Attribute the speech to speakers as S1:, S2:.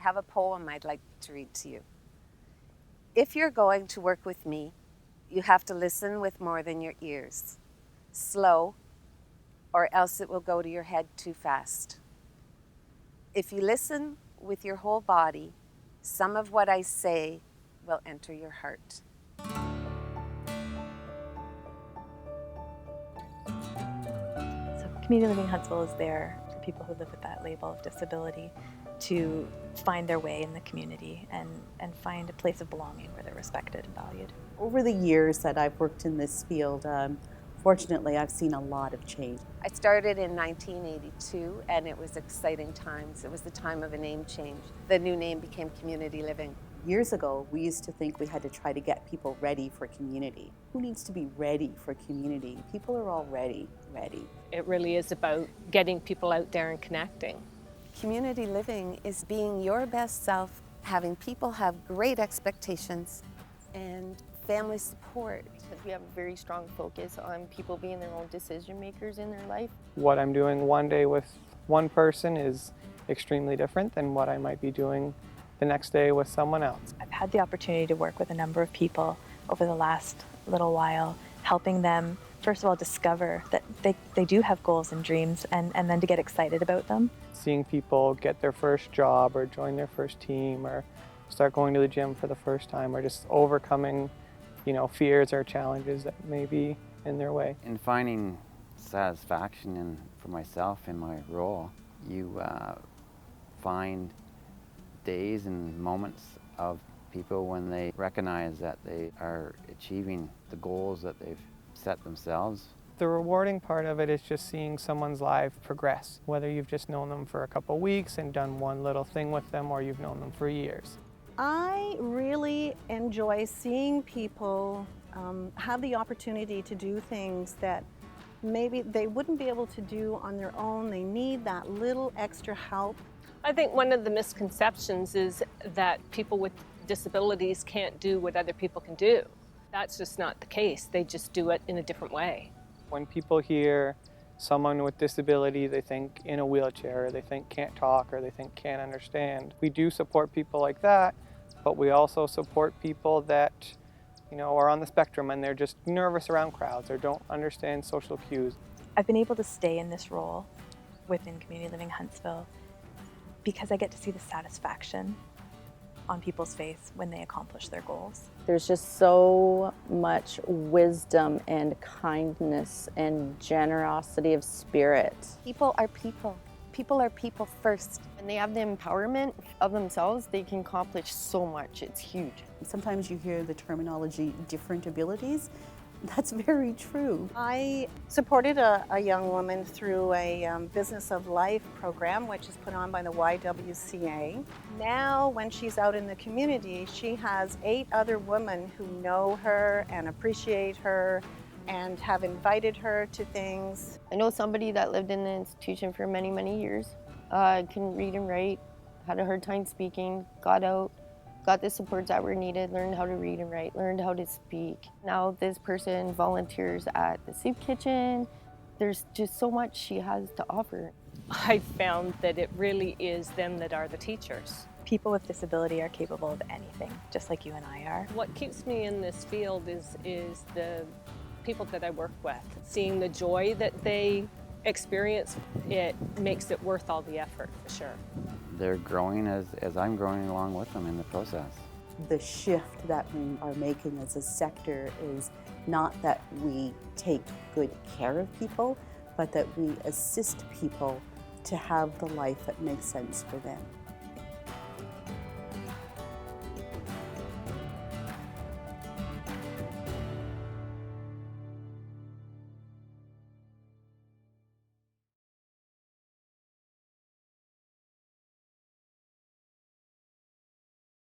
S1: have a poem I'd like to read to you. If you're going to work with me, you have to listen with more than your ears. Slow, or else it will go to your head too fast. If you listen with your whole body, some of what I say will enter your heart.
S2: So Community Living Huntsville is there for people who live with that label of disability to find their way in the community and find a place of belonging where they're respected and valued.
S3: Over the years that I've worked in this field, fortunately, I've seen a lot of change.
S1: I started in 1982, and it was exciting times. It was the time of a name change. The new name became Community Living.
S3: Years ago, we used to think we had to try to get people ready for community. Who needs to be ready for community? People are already ready.
S4: It really is about getting people out there and connecting.
S1: Community living is being your best self, having people have great expectations, and family support.
S5: We have a very strong focus on people being their own decision makers in their life.
S6: What I'm doing one day with one person is extremely different than what I might be doing the next day with someone else.
S2: I've had the opportunity to work with a number of people over the last little while, helping them, first of all, discover that they do have goals and dreams, and then to get excited about them.
S6: Seeing people get their first job or join their first team or start going to the gym for the first time or just overcoming, fears or challenges that may be in their way.
S7: In finding satisfaction for myself in my role, you find days and moments of people when they recognize that they are achieving the goals that they've set themselves.
S6: The rewarding part of it is just seeing someone's life progress, whether you've just known them for a couple weeks and done one little thing with them or you've known them for years.
S8: I really enjoy seeing people have the opportunity to do things that maybe they wouldn't be able to do on their own. They need that little extra help.
S4: I think one of the misconceptions is that people with disabilities can't do what other people can do. That's just not the case. They just do it in a different way.
S6: When people hear someone with disability, they think in a wheelchair, or they think can't talk, or they think can't understand. We do support people like that, but we also support people that are on the spectrum and they're just nervous around crowds or don't understand social cues.
S2: I've been able to stay in this role within Community Living Huntsville because I get to see the satisfaction on people's face when they accomplish their goals.
S5: There's just so much wisdom and kindness and generosity of spirit.
S1: People are people. People are people first.
S5: When they have the empowerment of themselves, they can accomplish so much. It's huge.
S3: Sometimes you hear the terminology different abilities. That's very true.
S8: I supported a young woman through a Business of Life program, which is put on by the YWCA. Now, when she's out in the community, she has 8 other women who know her and appreciate her and have invited her to things.
S5: I know somebody that lived in the institution for many, many years, couldn't read and write, had a hard time speaking, got out, got the supports that were needed, learned how to read and write, learned how to speak. Now this person volunteers at the soup kitchen. There's just so much she has to offer.
S4: I found that it really is them that are the teachers.
S2: People with disability are capable of anything, just like you and I are.
S4: What keeps me in this field is the people that I work with. Seeing the joy that they experience, it makes it worth all the effort, for sure.
S7: They're growing as I'm growing along with them in the process.
S3: The shift that we are making as a sector is not that we take good care of people, but that we assist people to have the life that makes sense for them.